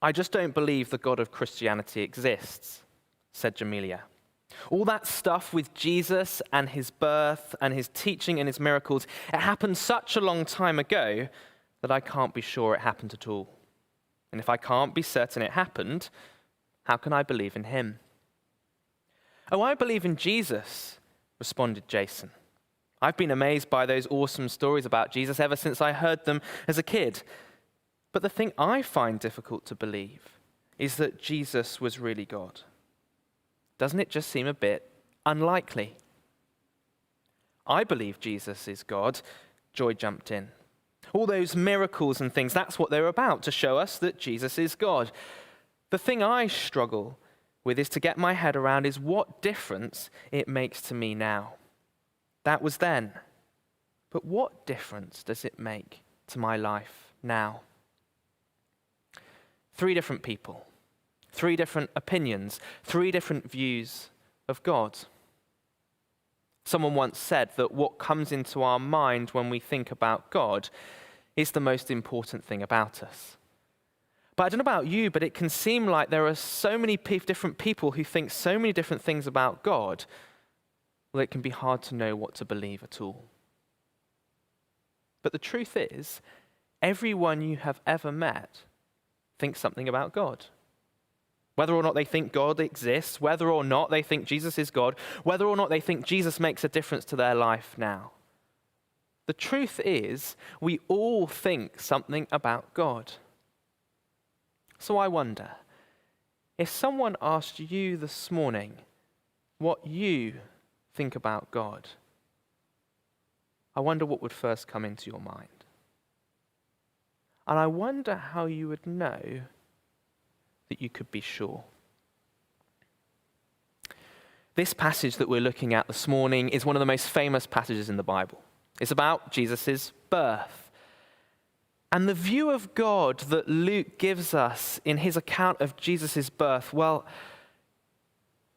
I just don't believe the God of Christianity exists, said Jamelia. All that stuff with Jesus and his birth and his teaching and his miracles, it happened such a long time ago that I can't be sure it happened at all. And if I can't be certain it happened, how can I believe in him? Oh, I believe in Jesus, responded Jason. I've been amazed by those awesome stories about Jesus ever since I heard them as a kid. But the thing I find difficult to believe is that Jesus was really God. Doesn't it just seem a bit unlikely? I believe Jesus is God, Joy jumped in. All those miracles and things, that's what they're about, to show us that Jesus is God. The thing I struggle with is to get my head around is what difference it makes to me now. That was then. But what difference does it make to my life now? 3 different people, 3 different opinions, 3 different views of God. Someone once said that what comes into our mind when we think about God is the most important thing about us. But I don't know about you, but it can seem like there are so many different people who think so many different things about God, well, it can be hard to know what to believe at all. But the truth is, everyone you have ever met thinks something about God. Whether or not they think God exists, whether or not they think Jesus is God, whether or not they think Jesus makes a difference to their life now. The truth is, we all think something about God. So I wonder, if someone asked you this morning what you think about God, I wonder what would first come into your mind. And I wonder how you would know that you could be sure. This passage that we're looking at this morning is one of the most famous passages in the Bible. It's about Jesus' birth. And the view of God that Luke gives us in his account of Jesus' birth, well,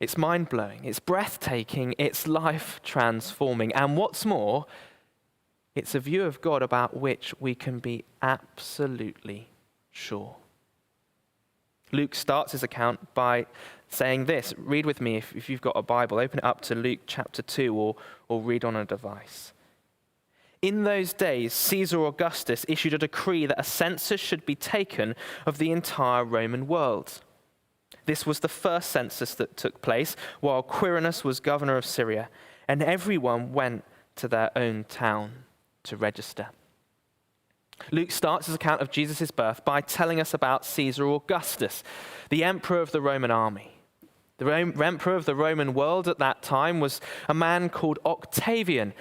it's mind-blowing, it's breathtaking, it's life-transforming. And what's more, it's a view of God about which we can be absolutely sure. Luke starts his account by saying this. Read with me if you've got a Bible. Open it up to Luke chapter 2 or read on a device. In those days, Caesar Augustus issued a decree that a census should be taken of the entire Roman world. This was the first census that took place while Quirinius was governor of Syria, and everyone went to their own town to register. Luke starts his account of Jesus' birth by telling us about Caesar Augustus, the emperor of the Roman army. The emperor of the Roman world at that time was a man called Octavian.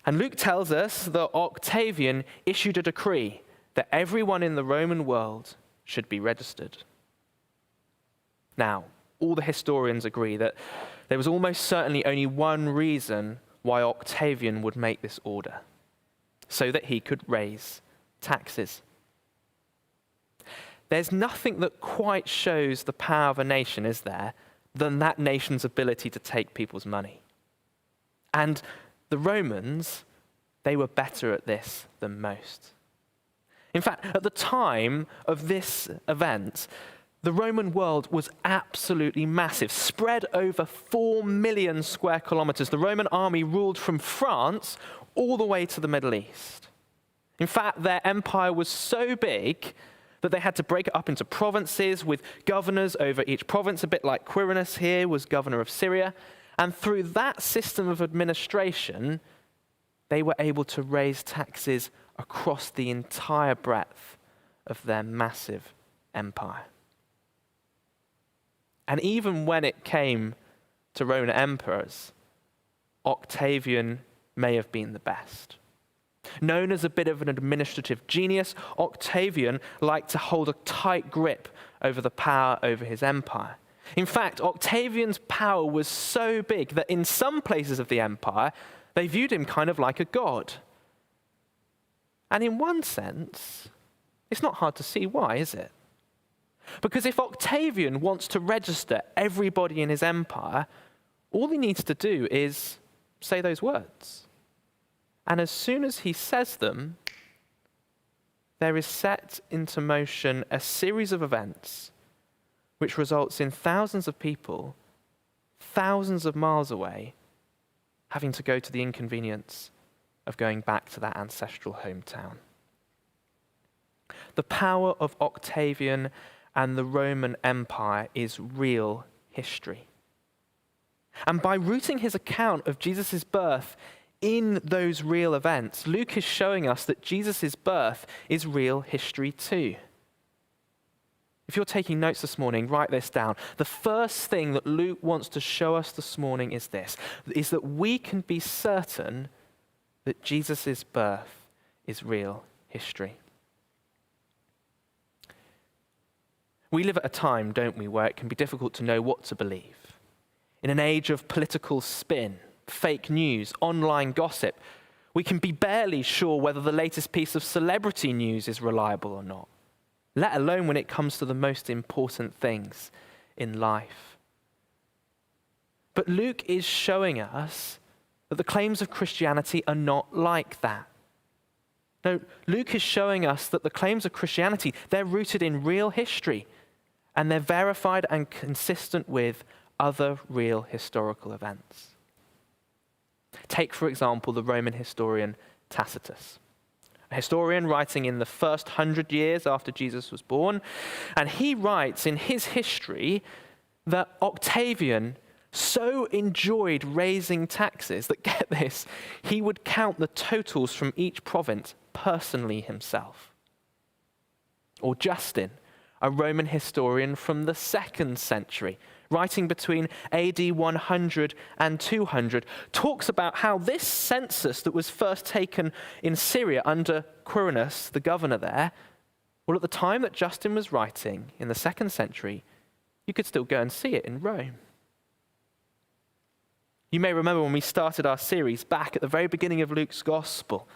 And Luke tells us that Octavian issued a decree that everyone in the Roman world should be registered. Now, all the historians agree that there was almost certainly only one reason why Octavian would make this order, so that he could raise taxes. There's nothing that quite shows the power of a nation, is there, than that nation's ability to take people's money. And the Romans, they were better at this than most. In fact, at the time of this event, the Roman world was absolutely massive, spread over 4 million square kilometers. The Roman army ruled from France all the way to the Middle East. In fact, their empire was so big that they had to break it up into provinces with governors over each province, a bit like Quirinius here was governor of Syria. And through that system of administration, they were able to raise taxes across the entire breadth of their massive empire. And even when it came to Roman emperors, Octavian may have been the best. Known as a bit of an administrative genius, Octavian liked to hold a tight grip over the power over his empire. In fact, Octavian's power was so big that in some places of the empire, they viewed him kind of like a god. And in one sense, it's not hard to see why, is it? Because if Octavian wants to register everybody in his empire, all he needs to do is say those words. And as soon as he says them, there is set into motion a series of events which results in thousands of people, thousands of miles away, having to go to the inconvenience of going back to that ancestral hometown. The power of Octavian and the Roman Empire is real history. And by rooting his account of Jesus' birth in those real events, Luke is showing us that Jesus' birth is real history too. If you're taking notes this morning, write this down. The first thing that Luke wants to show us this morning is this, is that we can be certain that Jesus' birth is real history. We live at a time, don't we, where it can be difficult to know what to believe. In an age of political spin, fake news, online gossip, we can be barely sure whether the latest piece of celebrity news is reliable or not, let alone when it comes to the most important things in life. But Luke is showing us that the claims of Christianity are not like that. No, Luke is showing us that the claims of Christianity, they're rooted in real history, and they're verified and consistent with other real historical events. Take, for example, the Roman historian Tacitus, a historian writing in the first 100 years after Jesus was born, and he writes in his history that Octavian so enjoyed raising taxes that, get this, he would count the totals from each province personally himself. Or Justin, a Roman historian from the 2nd century, writing between AD 100 and 200, talks about how this census that was first taken in Syria under Quirinius, the governor there, well, at the time that Justin was writing in the 2nd century, you could still go and see it in Rome. You may remember when we started our series back at the very beginning of Luke's gospel.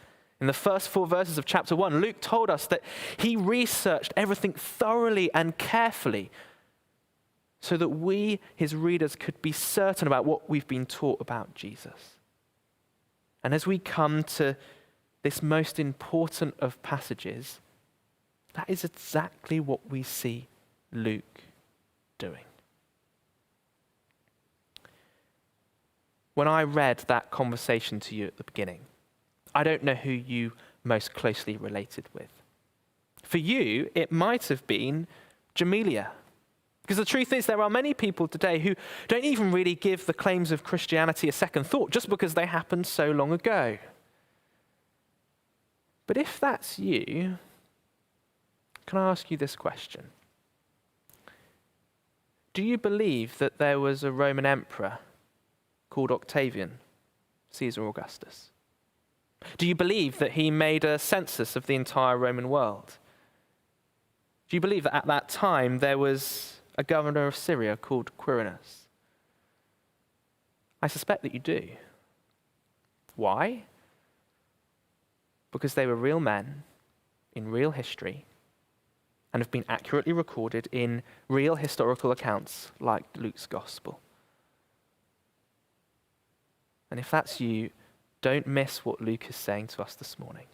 In the first 4 verses of chapter 1, Luke told us that he researched everything thoroughly and carefully so that we, his readers, could be certain about what we've been taught about Jesus. And as we come to this most important of passages, that is exactly what we see Luke doing. When I read that conversation to you at the beginning, I don't know who you most closely related with. For you, it might have been Jamelia. Because the truth is, there are many people today who don't even really give the claims of Christianity a second thought just because they happened so long ago. But if that's you, can I ask you this question? Do you believe that there was a Roman emperor called Octavian, Caesar Augustus? Do you believe that he made a census of the entire Roman world? Do you believe that at that time there was a governor of Syria called Quirinius? I suspect that you do. Why? Because they were real men in real history and have been accurately recorded in real historical accounts like Luke's gospel. And if that's you, don't miss what Luke is saying to us this morning.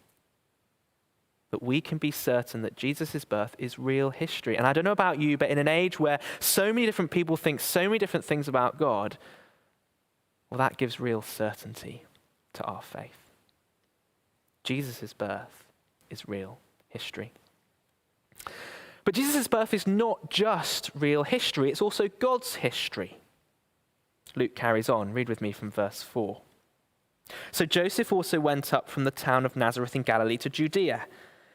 That we can be certain that Jesus' birth is real history. And I don't know about you, but in an age where so many different people think so many different things about God, well, that gives real certainty to our faith. Jesus' birth is real history. But Jesus' birth is not just real history, it's also God's history. Luke carries on. Read with me from verse 4. So Joseph also went up from the town of Nazareth in Galilee to Judea,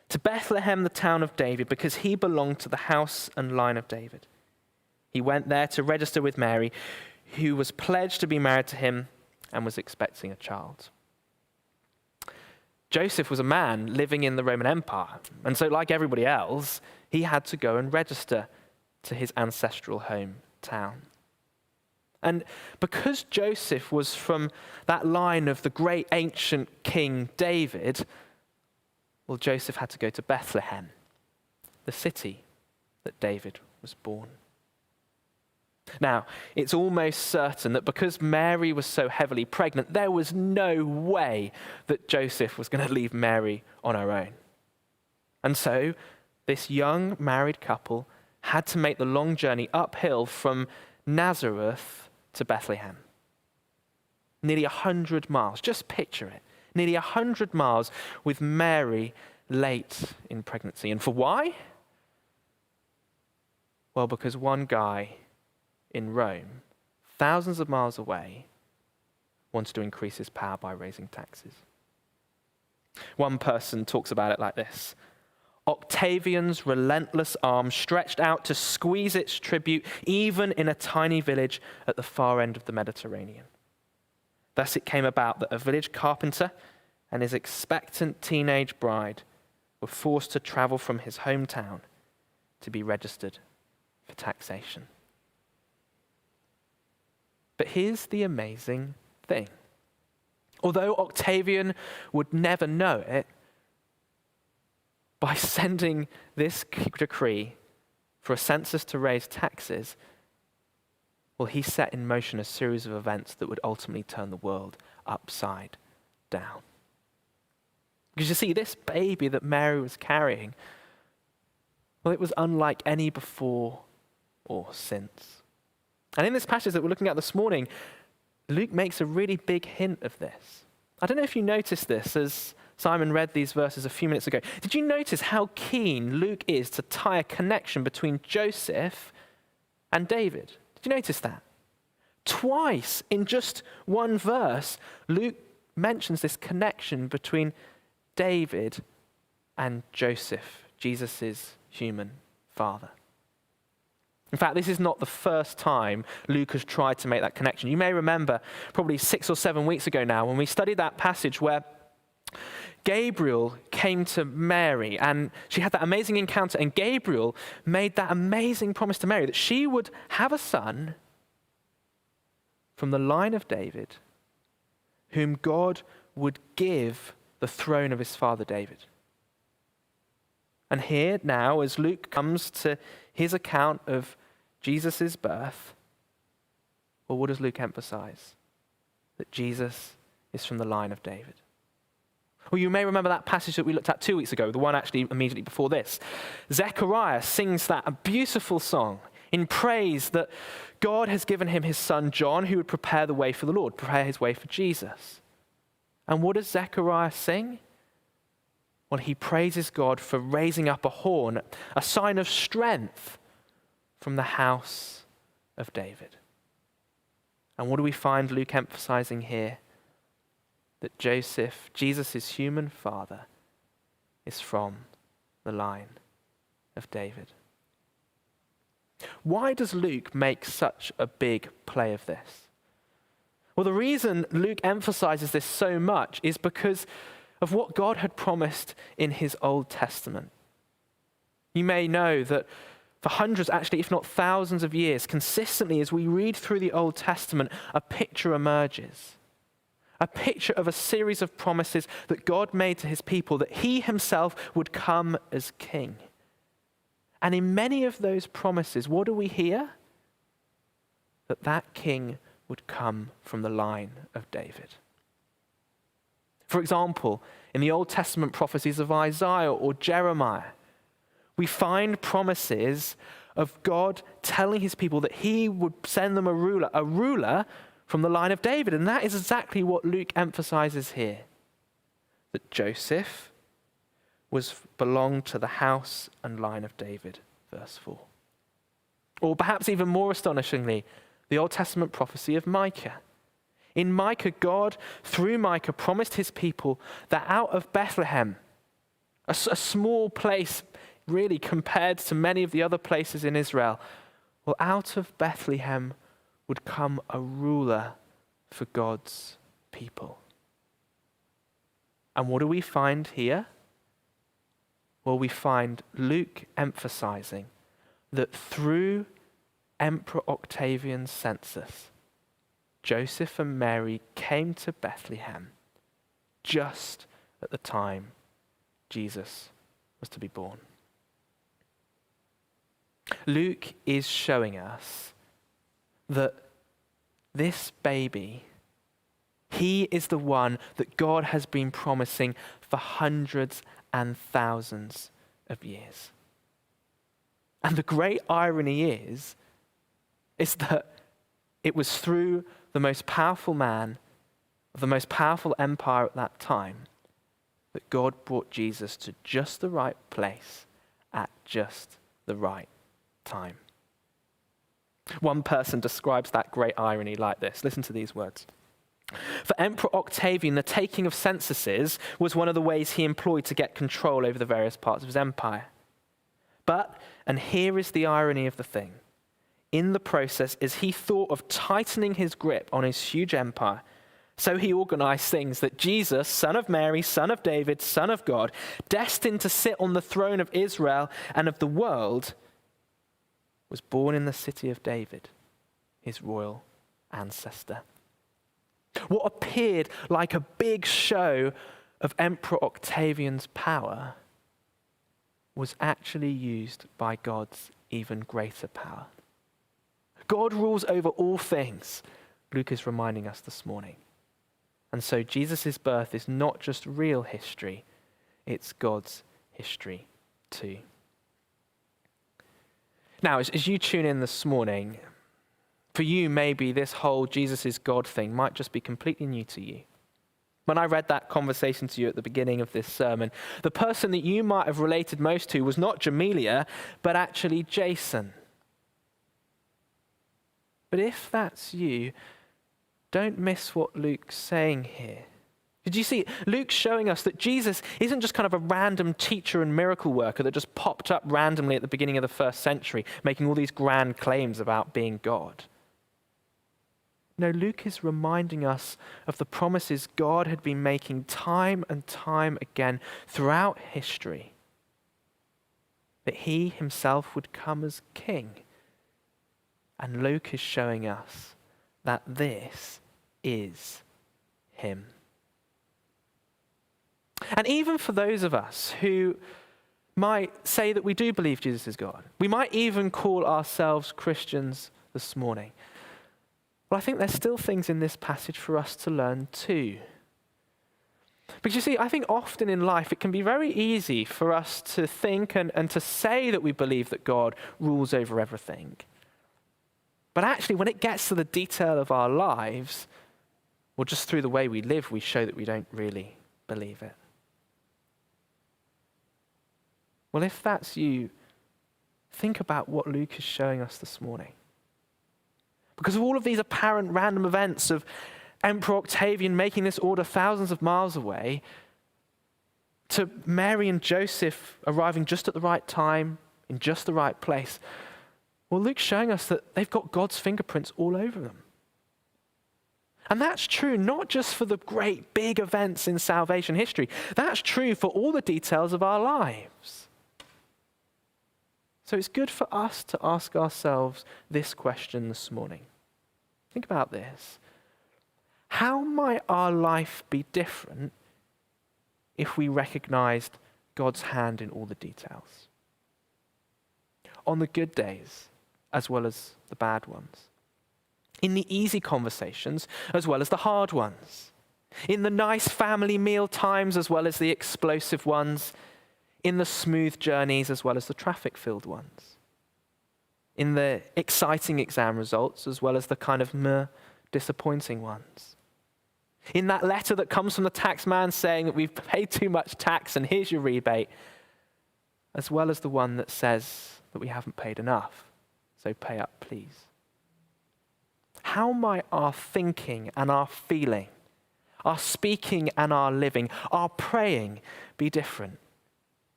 to Bethlehem, the town of David, because he belonged to the house and line of David. He went there to register with Mary, who was pledged to be married to him and was expecting a child. Joseph was a man living in the Roman Empire, and so like everybody else, he had to go and register to his ancestral hometown. And because Joseph was from that line of the great ancient King David, well, Joseph had to go to Bethlehem, the city that David was born. Now, it's almost certain that because Mary was so heavily pregnant, there was no way that Joseph was going to leave Mary on her own. And so this young married couple had to make the long journey uphill from Nazareth to Bethlehem. Nearly 100 miles. Just picture it. Nearly 100 miles with Mary late in pregnancy. And for why? Well, because one guy in Rome, thousands of miles away, wants to increase his power by raising taxes. One person talks about it like this: Octavian's relentless arm stretched out to squeeze its tribute even in a tiny village at the far end of the Mediterranean. Thus it came about that a village carpenter and his expectant teenage bride were forced to travel from his hometown to be registered for taxation. But here's the amazing thing. Although Octavian would never know it, by sending this decree for a census to raise taxes, well, he set in motion a series of events that would ultimately turn the world upside down. Because you see, this baby that Mary was carrying, well, it was unlike any before or since. And in this passage that we're looking at this morning, Luke makes a really big hint of this. I don't know if you noticed this as Simon read these verses a few minutes ago. Did you notice how keen Luke is to tie a connection between Joseph and David? Did you notice that? Twice in just one verse, Luke mentions this connection between David and Joseph, Jesus' human father. In fact, this is not the first time Luke has tried to make that connection. You may remember probably 6 or 7 weeks ago now when we studied that passage where Gabriel came to Mary and she had that amazing encounter, and Gabriel made that amazing promise to Mary that she would have a son from the line of David whom God would give the throne of his father David. And here now, as Luke comes to his account of Jesus' birth, well, what does Luke emphasize? That Jesus is from the line of David. Well, you may remember that passage that we looked at 2 weeks ago, the one actually immediately before this. Zechariah sings that a beautiful song in praise that God has given him his son John, who would prepare the way for the Lord, prepare his way for Jesus. And what does Zechariah sing? Well, he praises God for raising up a horn, a sign of strength from the house of David. And what do we find Luke emphasizing here? That Joseph, Jesus' human father, is from the line of David. Why does Luke make such a big play of this? Well, the reason Luke emphasizes this so much is because of what God had promised in his Old Testament. You may know that for hundreds, actually, if not thousands of years, consistently as we read through the Old Testament, a picture emerges. A picture of a series of promises that God made to his people that he himself would come as king. And in many of those promises, what do we hear? That king would come from the line of David. For example, in the Old Testament prophecies of Isaiah or Jeremiah, we find promises of God telling his people that he would send them a ruler from the line of David. And that is exactly what Luke emphasizes here. That Joseph belonged to the house and line of David, verse 4. Or perhaps even more astonishingly, the Old Testament prophecy of Micah. In Micah, God, through Micah, promised his people that out of Bethlehem, a small place really compared to many of the other places in Israel, well, out of Bethlehem would come a ruler for God's people. And what do we find here? Well, we find Luke emphasizing that through Emperor Octavian's census, Joseph and Mary came to Bethlehem just at the time Jesus was to be born. Luke is showing us that this baby, he is the one that God has been promising for hundreds and thousands of years. And the great irony is that it was through the most powerful man of the most powerful empire at that time that God brought Jesus to just the right place at just the right time. One person describes that great irony like this. Listen to these words. For Emperor Octavian, the taking of censuses was one of the ways he employed to get control over the various parts of his empire. But, and here is the irony of the thing, in the process, as he thought of tightening his grip on his huge empire, so he organized things that Jesus, son of Mary, son of David, son of God, destined to sit on the throne of Israel and of the world, was born in the city of David, his royal ancestor. What appeared like a big show of Emperor Octavian's power was actually used by God's even greater power. God rules over all things, Luke is reminding us this morning. And so Jesus' birth is not just real history, it's God's history too. Now, as you tune in this morning, for you, maybe this whole Jesus is God thing might just be completely new to you. When I read that conversation to you at the beginning of this sermon, the person that you might have related most to was not Jamelia, but actually Jason. But if that's you, don't miss what Luke's saying here. Did you see? Luke's showing us that Jesus isn't just kind of a random teacher and miracle worker that just popped up randomly at the beginning of the first century, making all these grand claims about being God. No, Luke is reminding us of the promises God had been making time and time again throughout history, that he himself would come as king. And Luke is showing us that this is him. And even for those of us who might say that we do believe Jesus is God, we might even call ourselves Christians this morning. Well, I think there's still things in this passage for us to learn too. Because you see, I think often in life it can be very easy for us to think and to say that we believe that God rules over everything. But actually, when it gets to the detail of our lives, or just through the way we live, we show that we don't really believe it. Well, if that's you, think about what Luke is showing us this morning. Because of all of these apparent random events of Emperor Octavian making this order thousands of miles away, to Mary and Joseph arriving just at the right time, in just the right place, well, Luke's showing us that they've got God's fingerprints all over them. And that's true not just for the great big events in salvation history. That's true for all the details of our lives. So it's good for us to ask ourselves this question this morning. Think about this. How might our life be different if we recognized God's hand in all the details? On the good days, as well as the bad ones. In the easy conversations, as well as the hard ones. In the nice family meal times, as well as the explosive ones. In the smooth journeys, as well as the traffic-filled ones. In the exciting exam results, as well as the kind of disappointing ones. In that letter that comes from the tax man saying that we've paid too much tax and here's your rebate, as well as the one that says that we haven't paid enough, so pay up, please. How might our thinking and our feeling, our speaking and our living, our praying be different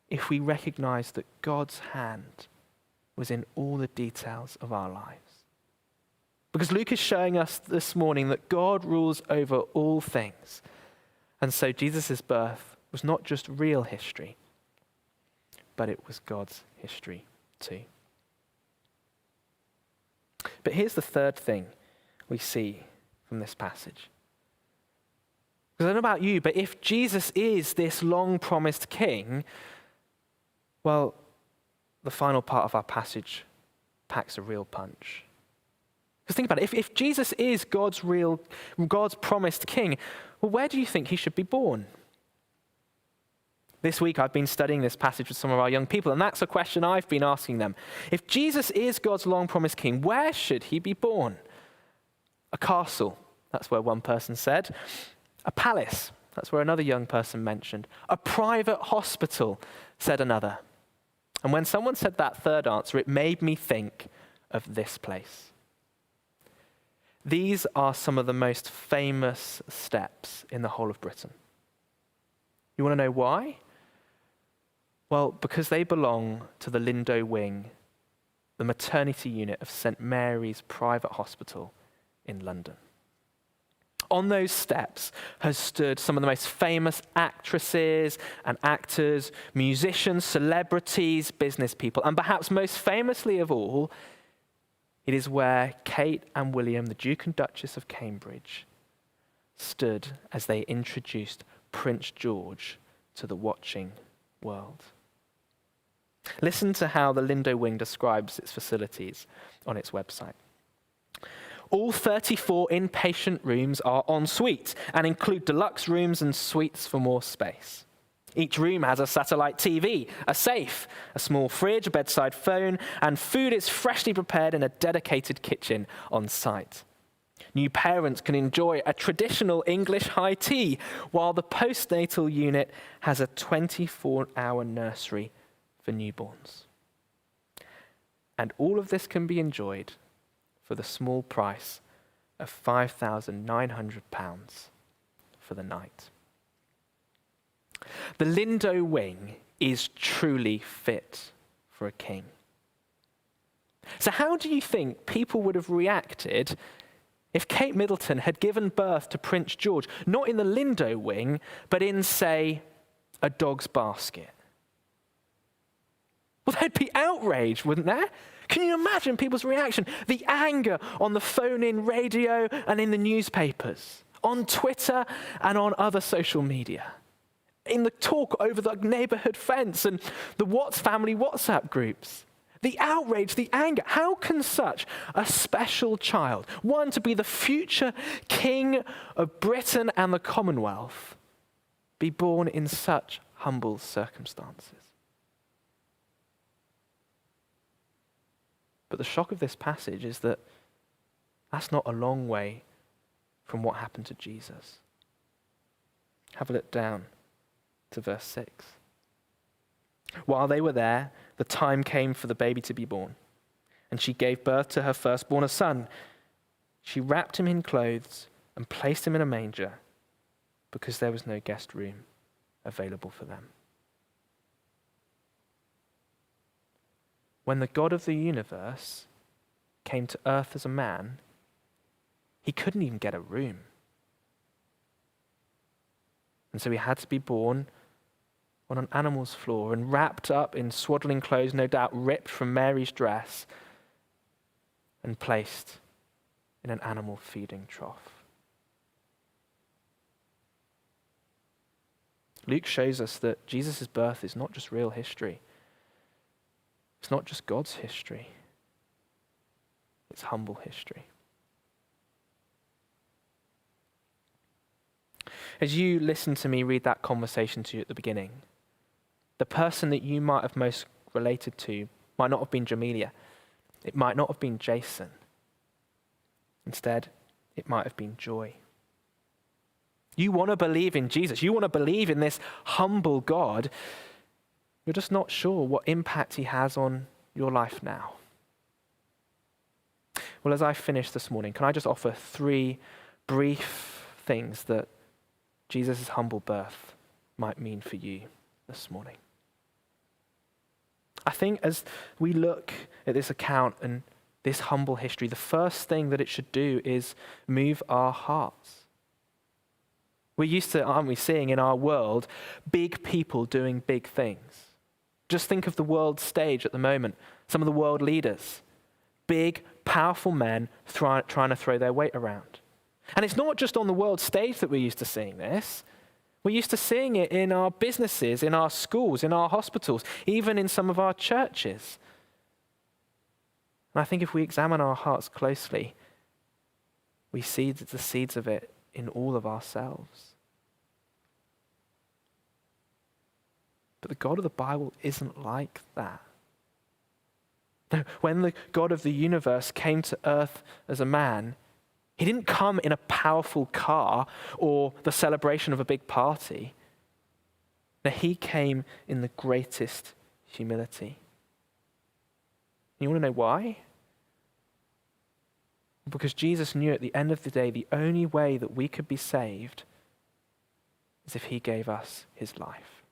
if we recognize that God's hand was in all the details of our lives? Because Luke is showing us this morning that God rules over all things. And so Jesus' birth was not just real history, but it was God's history too. But here's the third thing we see from this passage. Because I don't know about you, but if Jesus is this long-promised king, well, the final part of our passage packs a real punch. Because think about it, if Jesus is God's promised king, well, where do you think he should be born? This week I've been studying this passage with some of our young people, and that's a question I've been asking them. If Jesus is God's long-promised king, where should he be born? A castle, that's where one person said. A palace, that's where another young person mentioned. A private hospital, said another. And when someone said that third answer, it made me think of this place. These are some of the most famous steps in the whole of Britain. You want to know why? Well, because they belong to the Lindo Wing, the maternity unit of St. Mary's Private Hospital in London. On those steps has stood some of the most famous actresses and actors, musicians, celebrities, business people, and perhaps most famously of all, it is where Kate and William, the Duke and Duchess of Cambridge, stood as they introduced Prince George to the watching world. Listen to how the Lindo Wing describes its facilities on its website. All 34 inpatient rooms are en suite and include deluxe rooms and suites for more space. Each room has a satellite TV, a safe, a small fridge, a bedside phone, and food is freshly prepared in a dedicated kitchen on site. New parents can enjoy a traditional English high tea, while the postnatal unit has a 24-hour nursery for newborns. And all of this can be enjoyed for the small price of £5,900 for the night. The Lindo Wing is truly fit for a king. So how do you think people would have reacted if Kate Middleton had given birth to Prince George, not in the Lindo Wing, but in, say, a dog's basket? Well, they'd be outraged, wouldn't there? Can you imagine people's reaction? The anger on the phone-in radio and in the newspapers, on Twitter and on other social media, in the talk over the neighborhood fence and the Watts family WhatsApp groups. The outrage, the anger. How can such a special child, one to be the future king of Britain and the Commonwealth, be born in such humble circumstances? But the shock of this passage is that that's not a long way from what happened to Jesus. Have a look down to verse 6. While they were there, the time came for the baby to be born, and she gave birth to her firstborn, a son. She wrapped him in clothes and placed him in a manger because there was no guest room available for them. When the God of the universe came to earth as a man, he couldn't even get a room. And so he had to be born on an animal's floor and wrapped up in swaddling clothes, no doubt ripped from Mary's dress, and placed in an animal feeding trough. Luke shows us that Jesus' birth is not just real history. It's not just God's history. It's humble history. As you listen to me read that conversation to you at the beginning, the person that you might have most related to might not have been Jamelia. It might not have been Jason. Instead, it might have been Joy. You want to believe in Jesus. You want to believe in this humble God. You're just not sure what impact he has on your life now. Well, as I finish this morning, can I just offer 3 brief things that Jesus' humble birth might mean for you this morning? I think as we look at this account and this humble history, the first thing that it should do is move our hearts. We're used to, aren't we, seeing in our world big people doing big things. Just think of the world stage at the moment. Some of the world leaders, big, powerful men trying to throw their weight around. And it's not just on the world stage that we're used to seeing this. We're used to seeing it in our businesses, in our schools, in our hospitals, even in some of our churches. And I think if we examine our hearts closely, we see the seeds of it in all of ourselves. But the God of the Bible isn't like that. No, when the God of the universe came to earth as a man, he didn't come in a powerful car or the celebration of a big party. No, he came in the greatest humility. You want to know why? Because Jesus knew at the end of the day, the only way that we could be saved is if he gave us his life.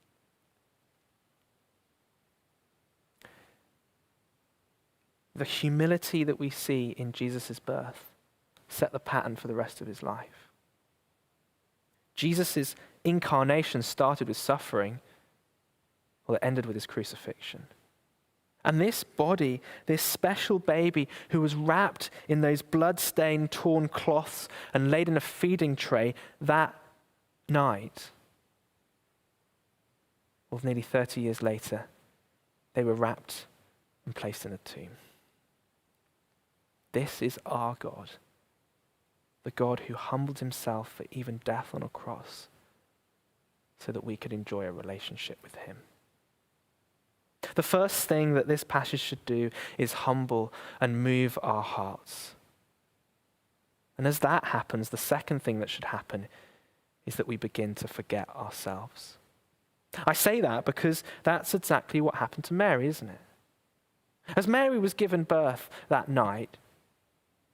The humility that we see in Jesus' birth set the pattern for the rest of his life. Jesus' incarnation started with suffering, well, it ended with his crucifixion. And this body, this special baby who was wrapped in those blood-stained, torn cloths and laid in a feeding tray that night, well, nearly 30 years later, they were wrapped and placed in a tomb. This is our God, the God who humbled himself for even death on a cross so that we could enjoy a relationship with him. The first thing that this passage should do is humble and move our hearts. And as that happens, the second thing that should happen is that we begin to forget ourselves. I say that because that's exactly what happened to Mary, isn't it? As Mary was given birth that night,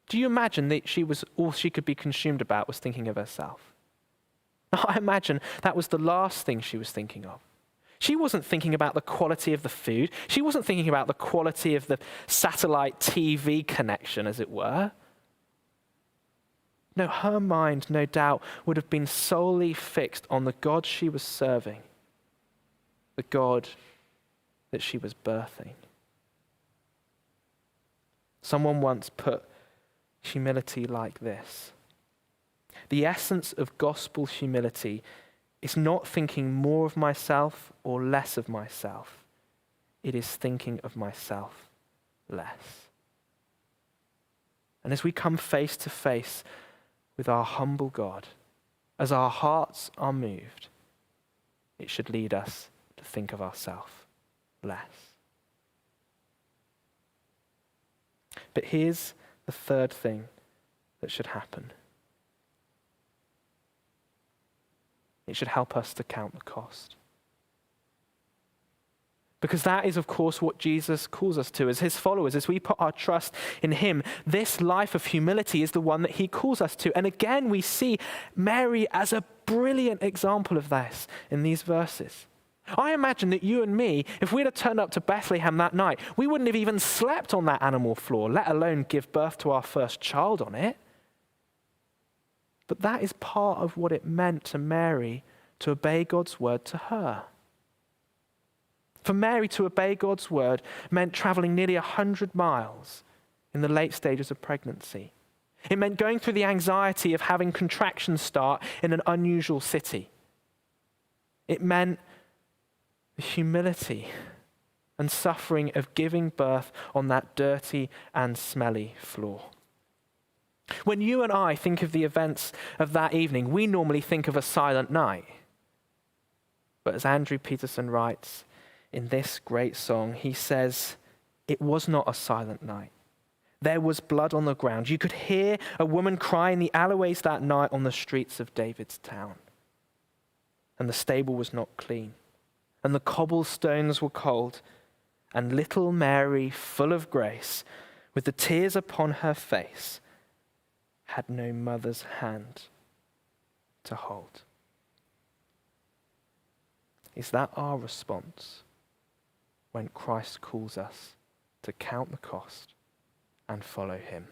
do you imagine that all she could be consumed about was thinking of herself? I imagine that was the last thing she was thinking of. She wasn't thinking about the quality of the food. She wasn't thinking about the quality of the satellite TV connection, as it were. No, her mind, no doubt, would have been solely fixed on the God she was serving, the God that she was birthing. Someone once put humility like this: the essence of gospel humility is not thinking more of myself or less of myself. It is thinking of myself less. And as we come face to face with our humble God, as our hearts are moved, it should lead us to think of ourselves less. But here's the third thing that should happen. It should help us to count the cost. Because that is, of course, what Jesus calls us to as his followers. As we put our trust in him, this life of humility is the one that he calls us to. And again, we see Mary as a brilliant example of this in these verses. I imagine that you and me, if we'd have turned up to Bethlehem that night, we wouldn't have even slept on that animal floor, let alone give birth to our first child on it. But that is part of what it meant to Mary to obey God's word to her. For Mary to obey God's word meant traveling nearly 100 miles in the late stages of pregnancy. It meant going through the anxiety of having contractions start in an unusual city. It meant the humility and suffering of giving birth on that dirty and smelly floor. When you and I think of the events of that evening, we normally think of a silent night. But as Andrew Peterson writes in this great song, he says, it was not a silent night. There was blood on the ground. You could hear a woman cry in the alleyways that night on the streets of David's town. And the stable was not clean. And the cobblestones were cold. And little Mary, full of grace, with the tears upon her face, had no mother's hand to hold. Is that our response when Christ calls us to count the cost and follow him?